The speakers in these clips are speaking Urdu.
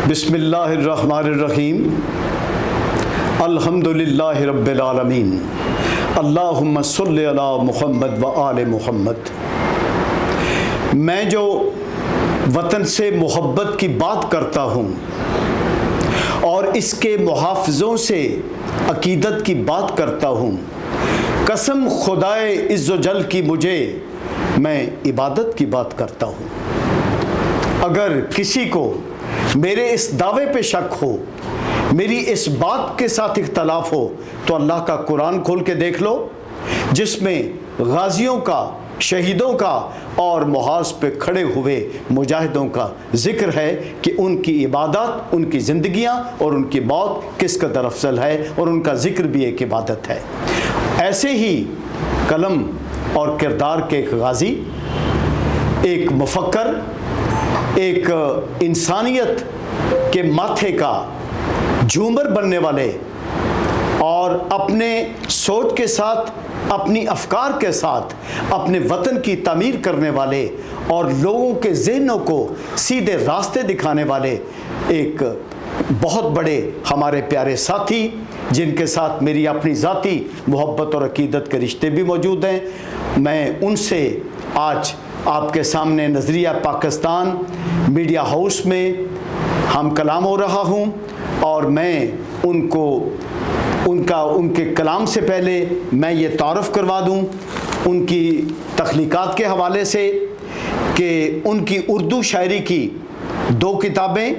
بسم اللہ الرحمن الرحیم الحمدللہ رب العالمین اللہم صلی علی محمد و آل محمد۔ میں جو وطن سے محبت کی بات کرتا ہوں اور اس کے محافظوں سے عقیدت کی بات کرتا ہوں، قسم خدائے عز و جل کی مجھے میں عبادت کی بات کرتا ہوں۔ اگر کسی کو میرے اس دعوے پہ شک ہو، میری اس بات کے ساتھ اختلاف ہو، تو اللہ کا قرآن کھول کے دیکھ لو، جس میں غازیوں کا، شہیدوں کا اور محاذ پہ کھڑے ہوئے مجاہدوں کا ذکر ہے کہ ان کی عبادت، ان کی زندگیاں اور ان کی موت کس قدر افضل ہے، اور ان کا ذکر بھی ایک عبادت ہے۔ ایسے ہی قلم اور کردار کے ایک غازی، ایک مفکر، ایک انسانیت کے ماتھے کا جھومر بننے والے اور اپنے سوچ کے ساتھ، اپنی افکار کے ساتھ اپنے وطن کی تعمیر کرنے والے اور لوگوں کے ذہنوں کو سیدھے راستے دکھانے والے ایک بہت بڑے ہمارے پیارے ساتھی، جن کے ساتھ میری اپنی ذاتی محبت اور عقیدت کے رشتے بھی موجود ہیں، میں ان سے آج آپ کے سامنے نظریہ پاکستان میڈیا ہاؤس میں ہم کلام ہو رہا ہوں، اور میں ان کے کلام سے پہلے میں یہ تعارف کروا دوں ان کی تخلیقات کے حوالے سے کہ ان کی اردو شاعری کی 2 کتابیں،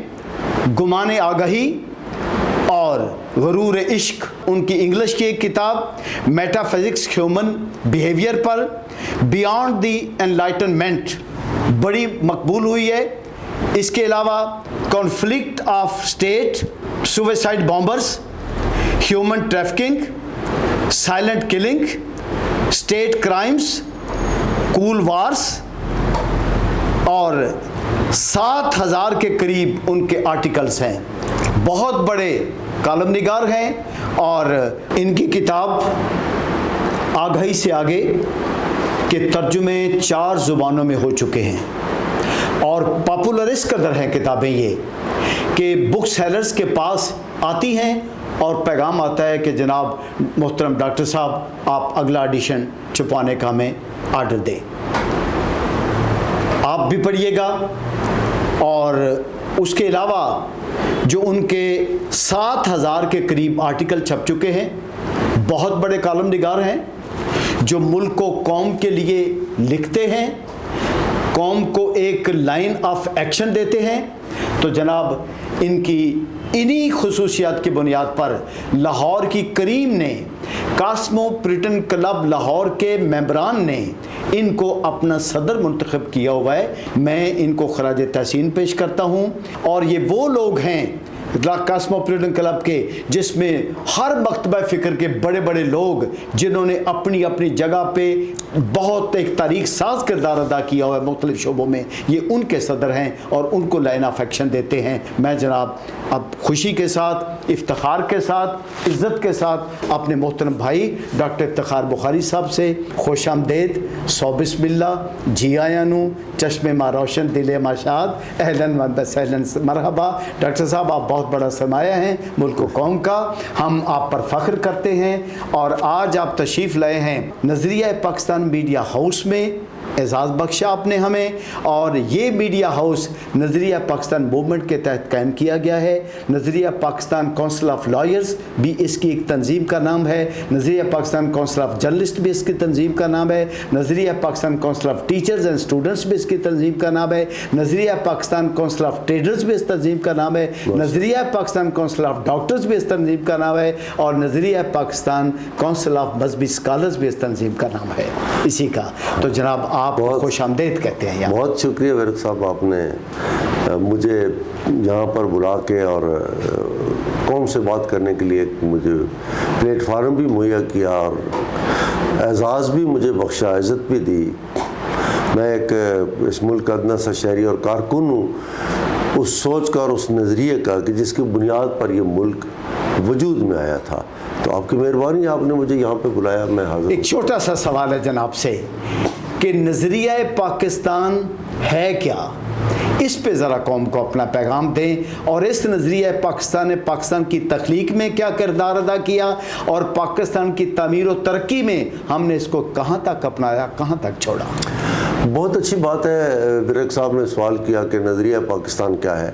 گمان آگہی اور غرور عشق، ان کی انگلش کی ایک کتاب میٹا فزکس ہیومن بیہیویئر پر، بیانڈ دی انلائٹنمنٹ، بڑی مقبول ہوئی ہے۔ اس کے علاوہ conflict of state, suicide bombers, human trafficking, silent killing, state crimes, cold wars, اور 7000 کے قریب ان کے آرٹیکلز ہیں۔ بہت بڑے کالم نگار ہیں، اور ان کی کتاب آگہی سے آگے کے ترجمے 4 زبانوں میں ہو چکے ہیں، اور پاپولر اس قدر ہیں کتابیں یہ کہ بک سیلرز کے پاس آتی ہیں اور پیغام آتا ہے کہ جناب محترم ڈاکٹر صاحب آپ اگلا ایڈیشن چھپوانے کا ہمیں آرڈر دیں۔ آپ بھی پڑھیے گا۔ اور اس کے علاوہ جو ان کے 7000 کے قریب آرٹیکل چھپ چکے ہیں، بہت بڑے کالم نگار ہیں جو ملک و قوم کے لیے لکھتے ہیں، قوم کو ایک لائن آف ایکشن دیتے ہیں۔ تو جناب ان کی انہی خصوصیات کی بنیاد پر لاہور کی کریم نے، کاسموپولیٹن کلب لاہور کے ممبران نے ان کو اپنا صدر منتخب کیا ہوا ہے۔ میں ان کو خراج تحسین پیش کرتا ہوں، اور یہ وہ لوگ ہیں کاسموپولیٹن کلب کے جس میں ہر مکتبہ فکر کے بڑے بڑے لوگ، جنہوں نے اپنی اپنی جگہ پہ بہت ایک تاریخ ساز کردار ادا کیا ہوا ہے مختلف شعبوں میں، یہ ان کے صدر ہیں اور ان کو لائن آف ایکشن دیتے ہیں۔ میں جناب اب خوشی کے ساتھ، افتخار کے ساتھ، عزت کے ساتھ اپنے محترم بھائی ڈاکٹر افتخار بخاری صاحب سے خوش آمدید، سو بسم اللہ، جی آیا نو، چشم ما روشن دل ما شاد، اہلاً و سہلاً مرحبا۔ ڈاکٹر صاحب آپ بہت بڑا سرمایہ ہیں ملک و قوم کا، ہم آپ پر فخر کرتے ہیں، اور آج آپ تشریف لائے ہیں نظریہ پاکستان میڈیا ہاؤس میں، اعزاز بخشا آپ نے ہمیں، اور یہ میڈیا ہاؤس نظریہ پاکستان موومنٹ کے تحت قائم کیا گیا ہے۔ نظریہ پاکستان کونسل آف لائرز بھی اس کی ایک تنظیم کا نام ہے، نظریہ پاکستان کونسل آف جرنلسٹ بھی اس کی تنظیم کا نام ہے، نظریہ Pakistan council of teachers and students بھی اس کی تنظیم کا نام ہے، نظریہ پاکستان کونسل آف ٹریڈرز بھی اس تنظیم کا نام ہے، نظریہ پاکستان کونسل آف ڈاکٹرز بھی اس تنظیم کا نام ہے، اور نظریہ پاکستان کونسل آف مذہبی اسکالرز بھی اس تنظیم کا نام ہے اسی کا۔ تو جناب آپ خوش آمدید کہتے ہیں۔ بہت شکریہ ورق صاحب، آپ نے مجھے یہاں پر بلا کے اور قوم سے بات کرنے کے لیے مجھے پلیٹ فارم بھی مہیا کیا، اور اعزاز بھی مجھے بخشا، عزت بھی دی۔ میں ایک اس ملک کا ادنا سا شہری اور کارکن ہوں اس سوچ کا اور اس نظریے کا کہ جس کی بنیاد پر یہ ملک وجود میں آیا تھا۔ تو آپ کی مہربانی، آپ نے مجھے یہاں پہ بلایا، میں حاضر۔ ایک چھوٹا سا سوال ہے جناب سے کہ نظریہ پاکستان ہے کیا؟ اس پہ ذرا قوم کو اپنا پیغام دیں، اور اس نظریہ پاکستان نے پاکستان کی تخلیق میں کیا کردار ادا کیا اور پاکستان کی تعمیر و ترقی میں ہم نے اس کو کہاں تک اپنایا، کہاں تک چھوڑا۔ بہت اچھی بات ہے ورق صاحب نے سوال کیا کہ نظریہ پاکستان کیا ہے۔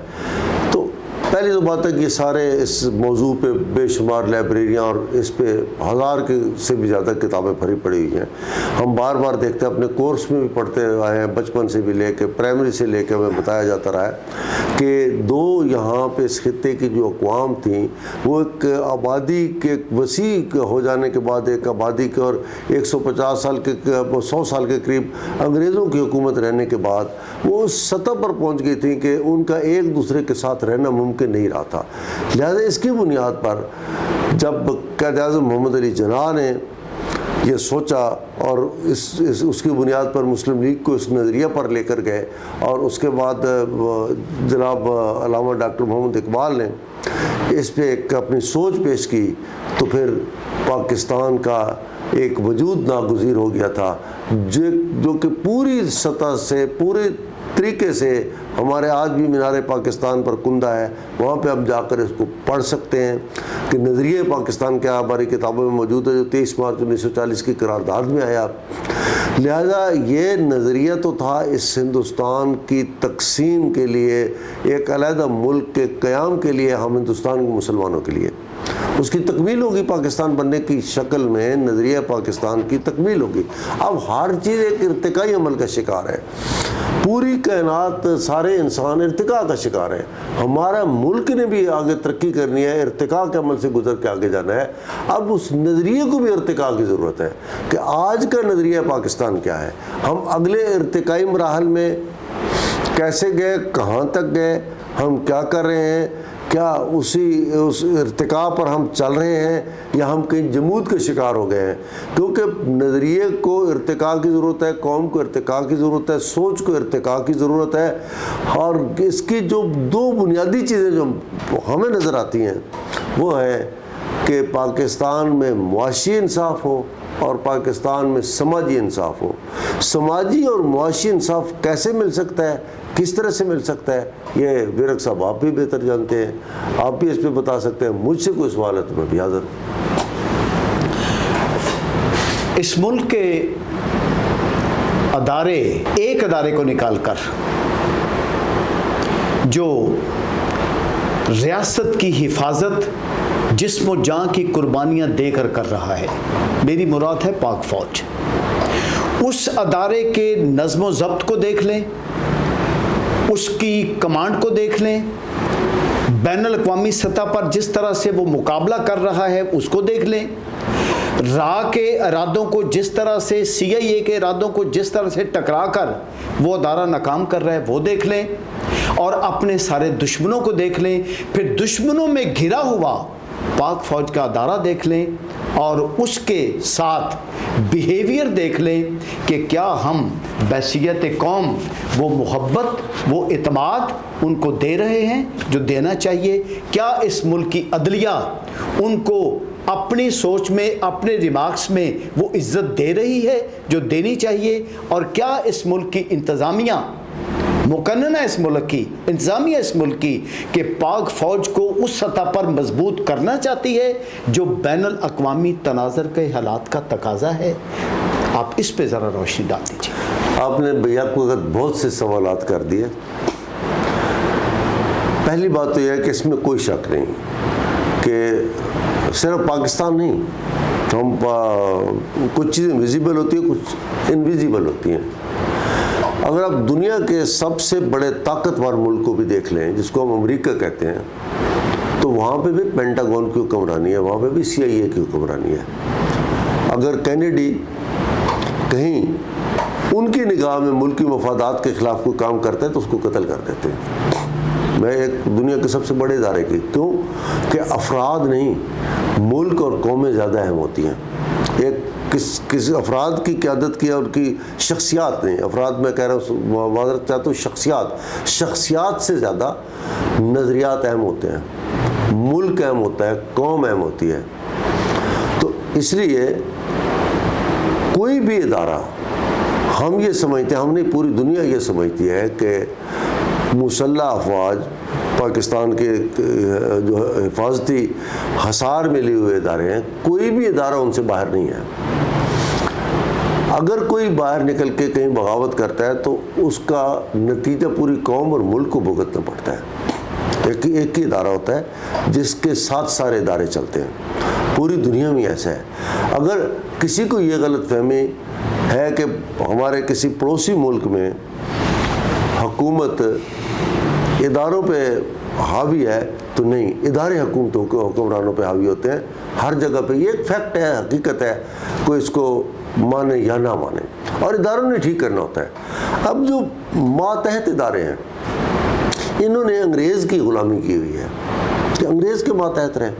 تو پہلی تو بات ہے کہ یہ سارے اس موضوع پہ بے شمار لائبریریاں اور اس پہ 1000 سے بھی زیادہ کتابیں بھری پڑی ہوئی ہیں۔ ہم بار بار دیکھتے ہیں، اپنے کورس میں بھی پڑھتے آئے ہیں، بچپن سے بھی لے کے پرائمری سے لے کے ہمیں بتایا جاتا رہا ہے کہ دو یہاں پہ اس خطے کی جو اقوام تھیں وہ ایک آبادی کے وسیع ہو جانے کے بعد، ایک آبادی کے اور 150 سال کے 100 سال کے قریب انگریزوں کی حکومت رہنے کے بعد وہ اس سطح پر پہنچ گئی تھیں کہ ان کا ایک دوسرے کے ساتھ رہنا ممکن نہیں رہا تھا۔ لہذا اس کی بنیاد پر جب قائد اعظم محمد علی جناح نے یہ سوچا اور اس کی بنیاد پر مسلم لیگ کو اس نظریہ پر لے کر گئے، اور اس کے بعد جناب علامہ ڈاکٹر محمد اقبال نے اس پہ ایک اپنی سوچ پیش کی، تو پھر پاکستان کا ایک وجود ناگزیر ہو گیا تھا جو کہ پوری سطح سے، پورے طریقے سے ہمارے آج بھی مینار پاکستان پر کندہ ہے، وہاں پہ ہم جا کر اس کو پڑھ سکتے ہیں کہ نظریہ پاکستان کیا ہماری کتابوں میں موجود ہے، جو 23 مارچ 1940 کی قرارداد میں آیا۔ لہذا یہ نظریہ تو تھا اس ہندوستان کی تقسیم کے لیے، ایک علیحدہ ملک کے قیام کے لیے، ہم ہندوستان کے مسلمانوں کے لیے اس کی تکمیل ہوگی، پاکستان بننے کی شکل میں نظریہ پاکستان کی تکمیل ہوگی۔ اب ہر چیز ایک ارتقائی عمل کا شکار ہے، پوری کائنات، سارے انسان ارتقاء کا شکار ہے۔ ہمارا ملک نے بھی آگے ترقی کرنی ہے، ارتقاء کے عمل سے گزر کے آگے جانا ہے۔ اب اس نظریے کو بھی ارتقاء کی ضرورت ہے کہ آج کا نظریہ پاکستان کیا ہے، ہم اگلے ارتقائی مراحل میں کیسے گئے، کہاں تک گئے، ہم کیا کر رہے ہیں، کیا اس ارتقاء پر ہم چل رہے ہیں یا ہم کہیں جمود کے شکار ہو گئے ہیں۔ کیونکہ نظریے کو ارتقاء کی ضرورت ہے، قوم کو ارتقاء کی ضرورت ہے، سوچ کو ارتقاء کی ضرورت ہے، اور اس کی جو دو بنیادی چیزیں جو ہمیں نظر آتی ہیں وہ ہے کہ پاکستان میں معاشی انصاف ہو اور پاکستان میں سماجی انصاف ہو۔ سماجی اور معاشی انصاف کیسے مل سکتا ہے، کس طرح سے مل سکتا ہے، یہ ورق صاحب آپ بھی بہتر جانتے ہیں، آپ بھی اس پہ بتا سکتے ہیں۔ مجھ سے کوئی سوال ہے تو میں بھی حاضر ہوں۔ اس ملک کے ادارے، ایک ادارے کو نکال کر جو ریاست کی حفاظت جسم و جان کی قربانیاں دے کر رہا ہے، میری مراد ہے پاک فوج، اس ادارے کے نظم و ضبط کو دیکھ لیں، اس کی کمانڈ کو دیکھ لیں، بین الاقوامی سطح پر جس طرح سے وہ مقابلہ کر رہا ہے اس کو دیکھ لیں، راہ کے ارادوں کو جس طرح سے، سی آئی اے کے ارادوں کو جس طرح سے ٹکرا کر وہ ادارہ ناکام کر رہا ہے وہ دیکھ لیں، اور اپنے سارے دشمنوں کو دیکھ لیں، پھر دشمنوں میں گھرا ہوا پاک فوج کا ادارہ دیکھ لیں اور اس کے ساتھ بیہیویئر دیکھ لیں کہ کیا ہم بحیثیت قوم وہ محبت، وہ اعتماد ان کو دے رہے ہیں جو دینا چاہیے، کیا اس ملک کی عدلیہ ان کو اپنی سوچ میں، اپنے ریمارکس میں وہ عزت دے رہی ہے جو دینی چاہیے، اور کیا اس ملک کی انتظامیہ مقننہ اس ملک کی انتظامیہ اس ملک کی کہ پاک فوج کو اس سطح پر مضبوط کرنا چاہتی ہے جو بین الاقوامی تناظر کے حالات کا تقاضا ہے۔ آپ اس پہ ذرا روشنی ڈال دیجیے۔ آپ نے بھیا کو بہت سے سوالات کر دیے۔ پہلی بات تو یہ ہے کہ اس میں کوئی شک نہیں کہ صرف پاکستان نہیں، ہم کچھ چیزیں ویزیبل ہوتی ہیں، کچھ انویزیبل ہوتی ہیں۔ اگر آپ دنیا کے سب سے بڑے طاقتور ملک کو بھی دیکھ لیں جس کو ہم امریکہ کہتے ہیں، تو وہاں پہ بھی پینٹاگون کی حکمرانی ہے، وہاں پہ بھی سی آئی اے کی حکمرانی ہے۔ اگر کینیڈی کہیں ان کی نگاہ میں ملکی مفادات کے خلاف کوئی کام کرتا ہے تو اس کو قتل کر دیتے ہیں۔ میں ایک دنیا کے سب سے بڑے ادارے کی، کیوں کہ افراد نہیں، ملک اور قومیں زیادہ اہم ہوتی ہیں۔ ایک کسی افراد کی قیادت کی اور ان کی شخصیات نہیں، افراد میں کہہ رہا ہوں، معذرت چاہتا ہوں، شخصیات سے زیادہ نظریات اہم ہوتے ہیں، ملک اہم ہوتا ہے، قوم اہم ہوتی ہے۔ تو اس لیے کوئی بھی ادارہ، ہم یہ سمجھتے ہیں، ہم نہیں پوری دنیا یہ سمجھتی ہے کہ مسلح افواج، پاکستان کے جو حفاظتی حصار ملے ہوئے ادارے ہیں، کوئی بھی ادارہ ان سے باہر نہیں ہے۔ اگر کوئی باہر نکل کے کہیں بغاوت کرتا ہے تو اس کا نتیجہ پوری قوم اور ملک کو بھگتنا پڑتا ہے۔ ایک ہی ادارہ ہوتا ہے جس کے ساتھ سارے ادارے چلتے ہیں، پوری دنیا میں ایسا ہے۔ اگر کسی کو یہ غلط فہمی ہے کہ ہمارے کسی پڑوسی ملک میں حکومت اداروں پہ حاوی ہے، تو نہیں، ادارے حکومتوں کے حکمرانوں پہ حاوی ہوتے ہیں ہر جگہ پہ۔ یہ ایک فیکٹ ہے، حقیقت ہے، کوئی اس کو مانے یا نہ مانے، اور اداروں نے ٹھیک کرنا ہوتا ہے۔ اب جو ماتحت ادارے ہیں، انہوں نے انگریز کی غلامی کی ہوئی ہے کہ انگریز کے ماتحت رہے۔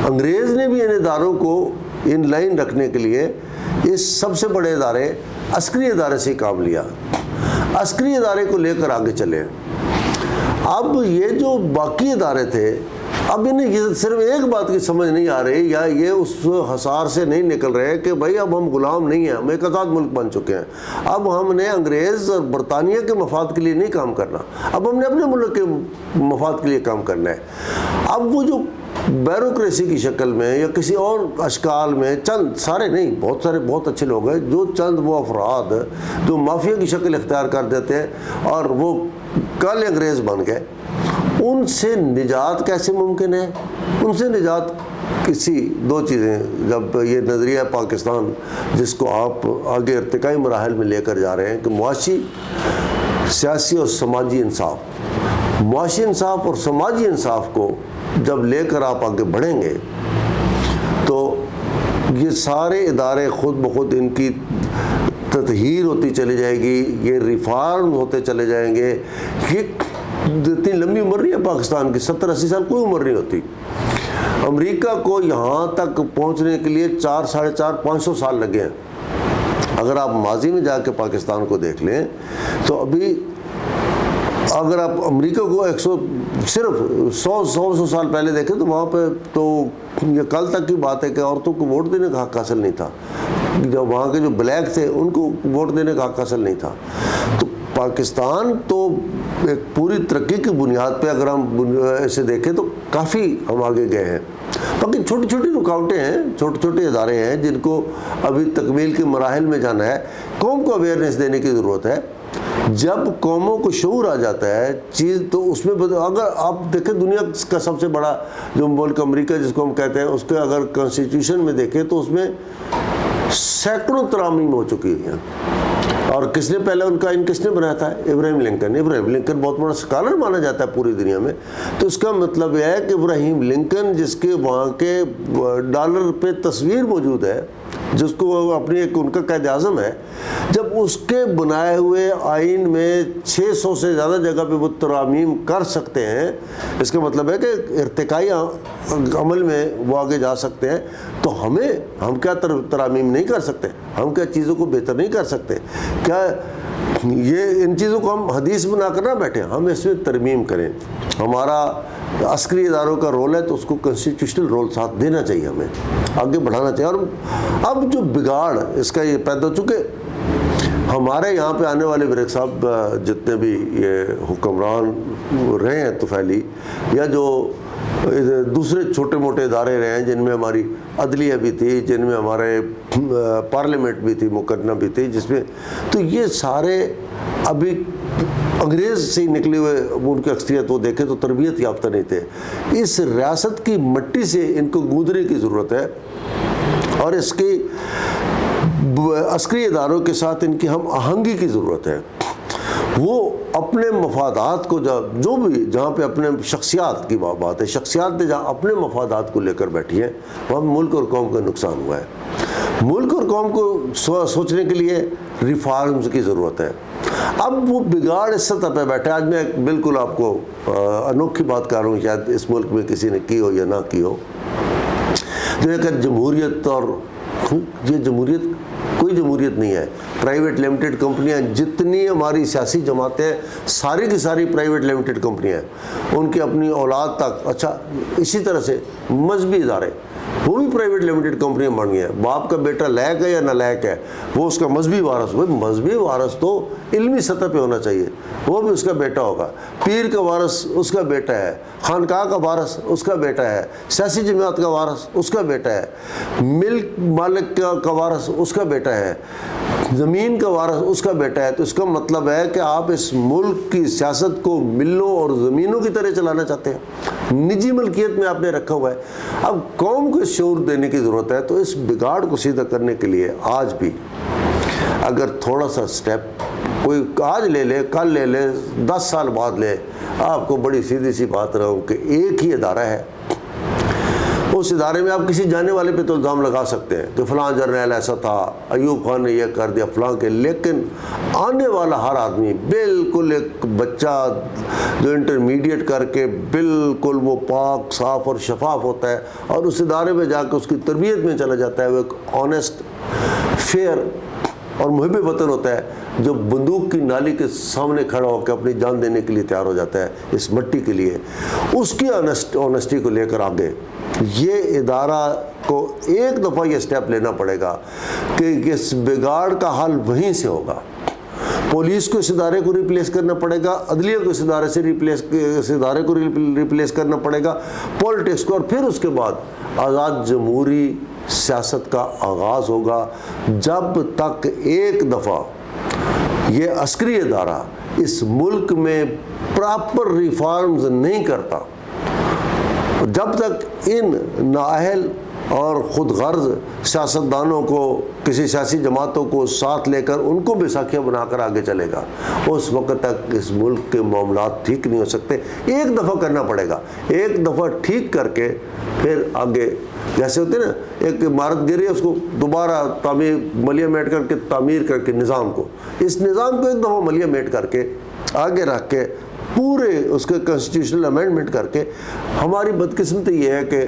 انگریز نے بھی ان اداروں کو ان لائن رکھنے کے لیے اس سب سے بڑے ادارے عسکری ادارے سے کام لیا، عسکری ادارے کو لے کر آگے چلے۔ اب یہ جو باقی ادارے تھے، اب انہیں یہ صرف ایک بات کی سمجھ نہیں آ رہی، یا یہ اس حصار سے نہیں نکل رہے کہ بھائی اب ہم غلام نہیں ہیں، ہم ایک آزاد ملک بن چکے ہیں، اب ہم نے انگریز اور برطانیہ کے مفاد کے لیے نہیں کام کرنا، اب ہم نے اپنے ملک کے مفاد کے لیے کام کرنا ہے۔ اب وہ جو بیوروکریسی کی شکل میں یا کسی اور اشکال میں چند سارے نہیں، بہت سارے بہت اچھے لوگ ہیں، جو چند وہ افراد جو مافیا کی شکل اختیار کر دیتے ہیں اور وہ کالے انگریز بن گئے، ان سے نجات کیسے ممکن ہے؟ ان سے نجات کسی دو چیزیں، جب یہ نظریہ پاکستان جس کو آپ آگے ارتقائی مراحل میں لے کر جا رہے ہیں کہ معاشی، سیاسی اور سماجی انصاف، معاشی انصاف اور سماجی انصاف کو جب لے کر آپ آگے بڑھیں گے تو یہ سارے ادارے خود بخود ان کی تطہیر ہوتی چلی جائے گی، یہ ریفارم ہوتے چلے جائیں گے۔ یہ اتنی لمبی عمر نہیں ہے پاکستان کی، 70-80 سال کوئی عمر نہیں ہوتی۔ امریکہ کو یہاں تک پہنچنے کے لیے 400-500 سال لگے ہیں۔ اگر آپ ماضی میں جا کے پاکستان کو دیکھ لیں تو ابھی اگر آپ امریکہ کو صرف 100 سال پہلے دیکھیں تو وہاں پہ تو یہ کل تک کی بات ہے کہ عورتوں کو ووٹ دینے کا حق حاصل نہیں تھا، جب وہاں کے جو بلیک تھے ان کو ووٹ دینے کا حق حاصل نہیں تھا۔ تو پاکستان تو ایک پوری ترقی کی بنیاد پہ اگر ہم اسے دیکھیں تو کافی ہم آگے گئے ہیں۔ باقی چھوٹی چھوٹی رکاوٹیں ہیں، چھوٹے چھوٹے ادارے ہیں جن کو ابھی تکمیل کے مراحل میں جانا ہے۔ قوم کو اویئرنیس دینے کی ضرورت ہے۔ جب قوموں کو شعور آ جاتا ہے چیز تو اس میں اگر آپ دیکھیں دنیا کا سب سے بڑا جو ملک امریکہ جس کو ہم کہتے ہیں، اس کے اگر کانسٹیٹیوشن میں دیکھیں تو اس میں سینکڑوں ترامیم ہو چکی ہیں۔ اور کس نے پہلے ان کا کس نے بنایا تھا؟ ابراہیم لنکن۔ ابراہیم لنکن بہت بڑا اسکالر مانا جاتا ہے پوری دنیا میں۔ تو اس کا مطلب یہ ہے کہ ابراہیم لنکن جس کے وہاں کے ڈالر پہ تصویر موجود ہے، جس کو اپنی ایک ان کا قائد اعظم ہے، جب اس کے بنائے ہوئے آئین میں 600 سے زیادہ جگہ پہ وہ ترامیم کر سکتے ہیں، اس کا مطلب ہے کہ ارتقائی عمل میں وہ آگے جا سکتے ہیں۔ تو ہم کیا ترامیم نہیں کر سکتے؟ ہم کیا چیزوں کو بہتر نہیں کر سکتے؟ کیا یہ ان چیزوں کو ہم حدیث بنا کر نہ بیٹھیں، ہم اس میں ترمیم کریں۔ ہمارا عسکری اداروں کا رول ہے تو اس کو کنسٹیٹیوشنل رول ساتھ دینا چاہیے، ہمیں آگے بڑھانا چاہیے۔ اور اب جو بگاڑ اس کا یہ پیدا ہو چکے، ہمارے یہاں پہ آنے والے بریک صاحب جتنے بھی یہ حکمران رہے ہیں طفیلی، یا جو دوسرے چھوٹے موٹے ادارے رہے ہیں جن میں ہماری عدلیہ بھی تھی، جن میں ہمارے پارلیمنٹ بھی تھی، مقدمہ بھی تھی، جس میں تو یہ سارے ابھی انگریز سے نکلے ہوئے، ان کی اکثریت وہ دیکھیں تو تربیت یافتہ نہیں تھے۔ اس ریاست کی مٹی سے ان کو گوندنے کی ضرورت ہے، اور اس کی عسکری اداروں کے ساتھ ان کی ہم آہنگی کی ضرورت ہے۔ وہ اپنے مفادات کو جو بھی جہاں پہ اپنے شخصیات کی بات ہے، شخصیات نے جہاں اپنے مفادات کو لے کر بیٹھی ہیں، وہاں ملک اور قوم کا نقصان ہوا ہے۔ ملک اور قوم کو سوچنے کے لیے ریفارمز کی ضرورت ہے۔ اب وہ بگاڑ اس سطح پہ بیٹھا ہے۔ آج میں بالکل آپ کو انوکھی بات کر رہا ہوں، شاید اس ملک میں کسی نے کی ہو یا نہ کی ہو، جو ایک جمہوریت، اور یہ جمہوریت کوئی جمہوریت نہیں ہے۔ پرائیویٹ لمیٹڈ کمپنیاں، جتنی ہماری سیاسی جماعتیں ساری کی ساری پرائیویٹ لمیٹڈ کمپنیاں ہیں، ان کی اپنی اولاد تک۔ اچھا، اسی طرح سے مذہبی ادارے، وہ بھی پرائیویٹ لمیٹڈ کمپنیاں بن گئی ہیں. باپ کا بیٹا لائق ہے یا نالائق ہے, وہ اس کا مذہبی وارث. وہ مذہبی وارث تو علمی سطح پہ ہونا چاہیے, وہ بھی اس کا بیٹا ہوگا. پیر کا وارث اس کا بیٹا ہے, خانقاہ کا وارث اس کا بیٹا ہے, سیاسی جماعت کا وارث اس کا بیٹا ہے, ملک مالک کا وارث اس کا بیٹا ہے, زمین کا وارث اس کا بیٹا ہے. تو اس کا مطلب ہے کہ آپ اس ملک کی سیاست کو ملوں اور زمینوں کی طرح چلانا چاہتے ہیں, نجی ملکیت میں آپ نے رکھا ہوا ہے. اب قوم کو شعور دینے کی ضرورت ہے. تو اس بگاڑ کو سیدھا کرنے کے لیے آج بھی اگر تھوڑا سا سٹیپ کوئی آج لے لے, کل لے لے, 10 سال بعد لے, آپ کو بڑی سیدھی سی بات رہوں کہ ایک ہی ادارہ ہے, اس ادارے میں آپ کسی جانے والے پہ تو الزام لگا سکتے ہیں کہ فلاں جرنیل ایسا تھا, ایوب خان نے یہ کر دیا فلاں کے, لیکن آنے والا ہر آدمی بالکل ایک بچہ جو انٹرمیڈیٹ کر کے بالکل وہ پاک صاف اور شفاف ہوتا ہے اور اس ادارے میں جا کے اس کی تربیت میں چلا جاتا ہے. وہ ایک آنیسٹ, فیئر اور محب وطن ہوتا ہے جو بندوق کی نالی کے سامنے کھڑا ہو کے اپنی جان دینے کے لیے تیار ہو جاتا ہے اس مٹی کے لیے. اس کی آنیسٹی کو لے کر آگے یہ ادارہ کو ایک دفعہ یہ سٹیپ لینا پڑے گا کہ اس بگاڑ کا حل وہیں سے ہوگا. پولیس کو اس ادارے کو ریپلیس کرنا پڑے گا, عدلیہ کو اس ادارے کو ریپلیس کرنا پڑے گا, پولیٹکس کو, اور پھر اس کے بعد آزاد جمہوری سیاست کا آغاز ہوگا. جب تک ایک دفعہ یہ عسکری ادارہ اس ملک میں پراپر ریفارمز نہیں کرتا, جب تک ان نااہل اور خود غرض سیاستدانوں کو, کسی سیاسی جماعتوں کو ساتھ لے کر ان کو بیساکھیاں بنا کر آگے چلے گا, اس وقت تک اس ملک کے معاملات ٹھیک نہیں ہو سکتے. ایک دفعہ کرنا پڑے گا, ایک دفعہ ٹھیک کر کے پھر آگے, جیسے ہوتے ہیں نا ایک عمارت گری ہے اس کو دوبارہ تعمیر ملیہ میٹ کر کے تعمیر کر کے نظام کو, اس نظام کو ایک دفعہ ملیہ میٹ کر کے آگے رکھ کے پورے اس کے کنسٹیٹیوشنل امینڈمنٹ کر کے. ہماری بدقسمتی یہ ہے کہ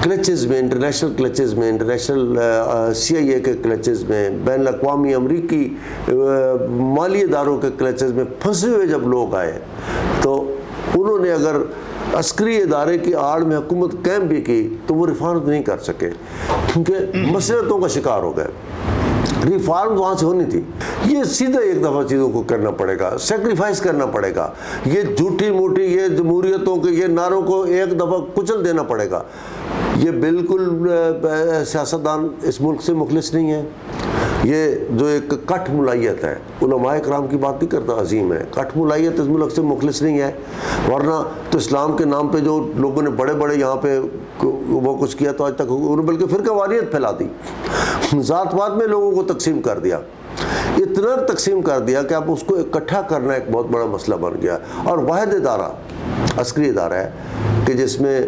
کلچز میں, انٹرنیشنل کلچز میں, انٹرنیشنل CIA کے کلچز میں, بین الاقوامی امریکی مالی اداروں کے کلچز میں پھنسے ہوئے جب لوگ آئے تو انہوں نے اگر عسکری ادارے کی آڑ میں حکومت قائم بھی کی تو وہ ریفارم نہیں کر سکے کیونکہ مسئلتوں کا شکار ہو گئے. ریفارم وہاں سے ہونی تھی. یہ سیدھا ایک دفعہ چیزوں کو کرنا پڑے گا, سیکریفائس کرنا پڑے گا. یہ جھوٹی موٹی یہ جمہوریتوں کے یہ نعروں کو ایک دفعہ کچل دینا پڑے گا. یہ بالکل سیاستدان اس ملک سے مخلص نہیں ہے. یہ جو ایک کٹ ملائیت ہے, علماء کرام کی بات نہیں کرتا, عظیم ہے, کٹ ملائیت اس ملک سے مخلص نہیں ہے. ورنہ تو اسلام کے نام پہ جو لوگوں نے بڑے بڑے یہاں پہ وہ کچھ کیا تو آج تک انہوں نے بلکہ فرقہ واریت پھیلا دی, ذات پات میں لوگوں کو تقسیم کر دیا, اتنا تقسیم کر دیا کہ اب اس کو اکٹھا کرنا ایک بہت بڑا مسئلہ بن گیا. اور واحد ادارہ عسکری ادارہ ہے کہ جس میں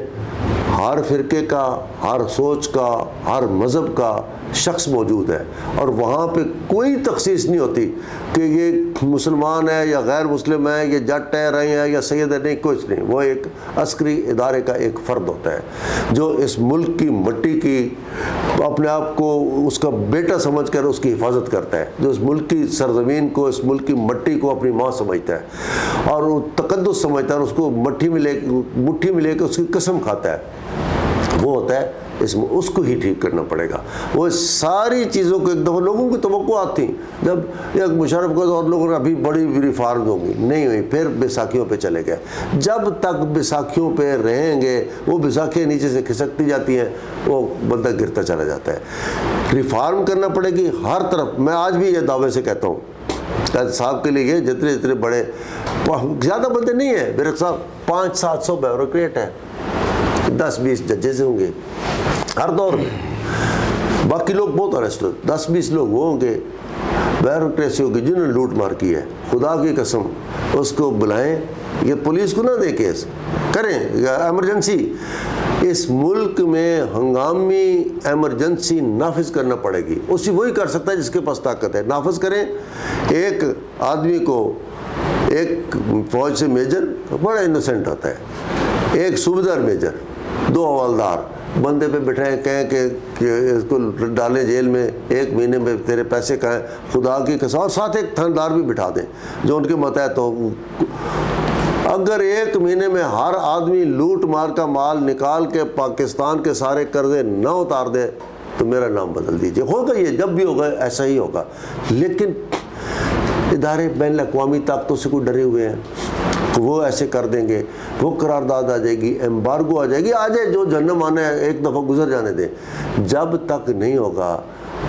ہر فرقے کا, ہر سوچ کا, ہر مذہب کا شخص موجود ہے, اور وہاں پہ کوئی تخصیص نہیں ہوتی کہ یہ مسلمان ہے یا غیر مسلم ہے, یہ جٹ ہے رہے ہیں یا سید ہے, نہیں, کچھ نہیں. وہ ایک عسکری ادارے کا ایک فرد ہوتا ہے جو اس ملک کی مٹی کی اپنے آپ کو اس کا بیٹا سمجھ کر اس کی حفاظت کرتا ہے, جو اس ملک کی سرزمین کو, اس ملک کی مٹی کو اپنی ماں سمجھتا ہے اور وہ تقدس سمجھتا ہے اور اس کو مٹھی میں لے کے اس کی قسم کھاتا ہے. وہ ہوتا ہے اس کو ہی ٹھیک کرنا پڑے گا. وہ ساری چیزوں کو ایک دفعہ لوگوں کی توقعات تھیں جب ایک مشرف کا اور لوگوں نے ابھی بڑی ریفارم ہوں گی, نہیں ہوئی, پھر بیساکھیوں پہ چلے گئے. جب تک بیساکھیوں پہ رہیں گے وہ بیساکھیاں نیچے سے کھسکتی جاتی ہیں, وہ بندہ گرتا چلا جاتا ہے. ریفارم کرنا پڑے گی ہر طرف. میں آج بھی یہ دعوے سے کہتا ہوں قائد صاحب کے لیے جتنے بڑے زیادہ بندے نہیں ہیں میرے صاحب, 500-700 بیوروکریٹ ہیں, 10-20 ججز ہوں گے ہر دور میں, باقی لوگ بہت اریسٹ ہو, 10-20 لوگ وہ ہوں گے بیوروکریسی ہوگی جنہوں نے لوٹ مار کی ہے. خدا کی قسم اس کو بلائیں, یہ پولیس کو نہ دے کیس کریں, ایمرجنسی اس ملک میں ہنگامی ایمرجنسی نافذ کرنا پڑے گی. اسی وہی کر سکتا ہے جس کے پاس طاقت ہے. نافذ کریں. ایک آدمی کو, ایک فوج سے میجر بڑا انوسینٹ ہوتا ہے, ایک صوبیدار میجر, 2 حوالدار بندے پہ بٹھائیں, کہیں کہ اس کو ڈالیں جیل میں, 1 مہینے میں تیرے پیسے کہیں, خدا کی قسم, اور ساتھ ایک تھندار بھی بٹھا دیں جو ان کے متحد ہو. اگر 1 مہینے میں ہر آدمی لوٹ مار کا مال نکال کے پاکستان کے سارے قرضے نہ اتار دے تو میرا نام بدل دیجئے. ہوگا یہ، جب بھی ہوگا ایسا ہی ہوگا. لیکن ادارے بین الاقوامی طاقتوں سے کوئی ڈرے ہوئے ہیں کہ وہ ایسے کر دیں گے، وہ قرارداد آ جائے گی، ایمبارگو آ جائے گی. آ جائے، جو جہنم آنا ہے ایک دفعہ گزر جانے دیں. جب تک نہیں ہوگا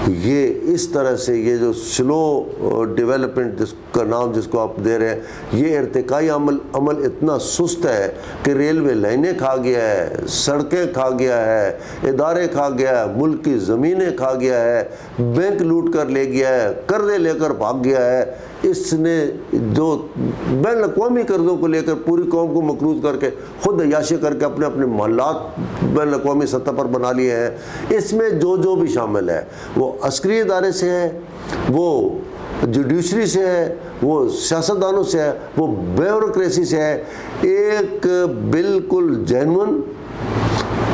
یہ اس طرح سے، یہ جو سلو ڈیولپمنٹ جس کا نام جس کو آپ دے رہے ہیں، یہ ارتقائی عمل اتنا سست ہے کہ ریلوے لائنیں کھا گیا ہے، سڑکیں کھا گیا ہے، ادارے کھا گیا ہے، ملک کی زمینیں کھا گیا ہے، بینک لوٹ کر لے گیا ہے، قرضے لے کر بھاگ گیا ہے. اس نے جو بین الاقوامی قرضوں کو لے کر پوری قوم کو مقروض کر کے خود عیاشی کر کے اپنے اپنے محلات بین الاقوامی سطح پر بنا لیے ہیں. اس میں جو بھی شامل ہے، وہ عسکری ادارے سے ہے، وہ جوڈیشری سے ہے، وہ سیاستدانوں سے ہے، وہ بیوروکریسی سے ہے. ایک بالکل جینون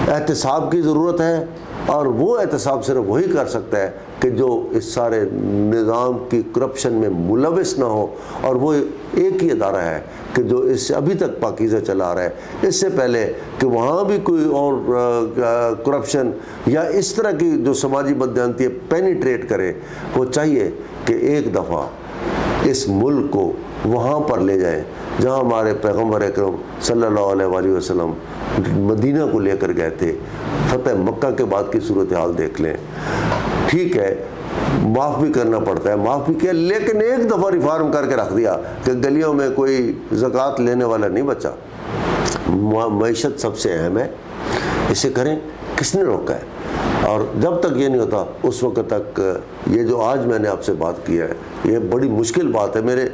احتساب کی ضرورت ہے، اور وہ احتساب صرف وہی کر سکتا ہے کہ جو اس سارے نظام کی کرپشن میں ملوث نہ ہو. اور وہ ایک ہی ادارہ ہے کہ جو اس سے ابھی تک پاکیزہ چلا رہا ہے. اس سے پہلے کہ وہاں بھی کوئی اور کرپشن یا اس طرح کی جو سماجی بددیانتی پینیٹریٹ کرے، وہ چاہیے کہ ایک دفعہ اس ملک کو وہاں پر لے جائیں جہاں ہمارے پیغمبر اکرم صلی اللہ علیہ وآلہ وسلم مدینہ کو لے کر گئے تھے. فتح مکہ کے بعد کی صورتحال دیکھ لیں. ٹھیک ہے، معاف بھی کرنا پڑتا ہے، معاف بھی کیا، لیکن ایک دفعہ ریفارم کر کے رکھ دیا کہ گلیوں میں کوئی زکوٰۃ لینے والا نہیں بچا. معیشت سب سے اہم ہے، اسے کریں. کس نے روکا ہے؟ اور جب تک یہ نہیں ہوتا اس وقت تک یہ جو آج میں نے آپ سے بات کی ہے، یہ بڑی مشکل بات ہے. میرے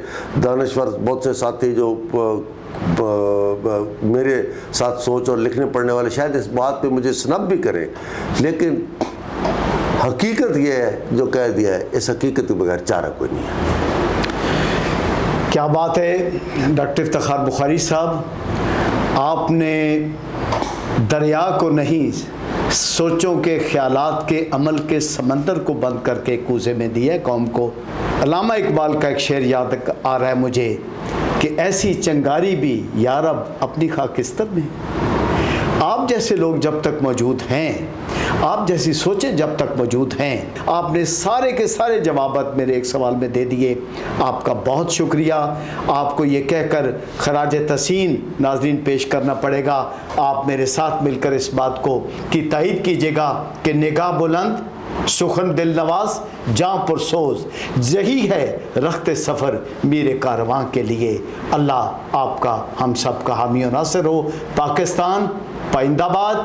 دانشور بہت سے ساتھی جو میرے ساتھ سوچ اور لکھنے پڑھنے والے شاید اس بات پہ مجھے سنب بھی کریں، لیکن حقیقت یہ ہے جو کہہ دیا ہے، اس حقیقت کے بغیر چارہ کوئی نہیں ہے. کیا بات ہے ڈاکٹر افتخار بخاری صاحب، آپ نے دریا کو نہیں، سوچوں کے، خیالات کے، عمل کے سمندر کو بند کر کے کوزے میں دیا ہے قوم کو. علامہ اقبال کا ایک شعر یاد آ رہا ہے مجھے کہ ایسی چنگاری بھی یا رب اپنی خاکستر میں. آپ جیسے لوگ جب تک موجود ہیں، آپ جیسی سوچیں جب تک موجود ہیں، آپ نے سارے کے سارے جوابات میرے ایک سوال میں دے دیے. آپ کا بہت شکریہ. آپ کو یہ کہہ کر خراج تحسین ناظرین پیش کرنا پڑے گا، آپ میرے ساتھ مل کر اس بات کو کی تائید کیجیے گا کہ نگاہ بلند، سخن دل نواز، جاں پرسوز، یہی ہے رخت سفر میرے کارواں کے لیے. اللہ آپ کا ہم سب کا حامی و ناصر ہو. پاکستان پائندہ باد،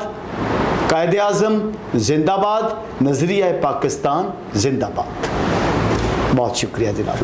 قائد اعظم زندہ باد، نظریہ پاکستان زندہ باد. بہت شکریہ جناب.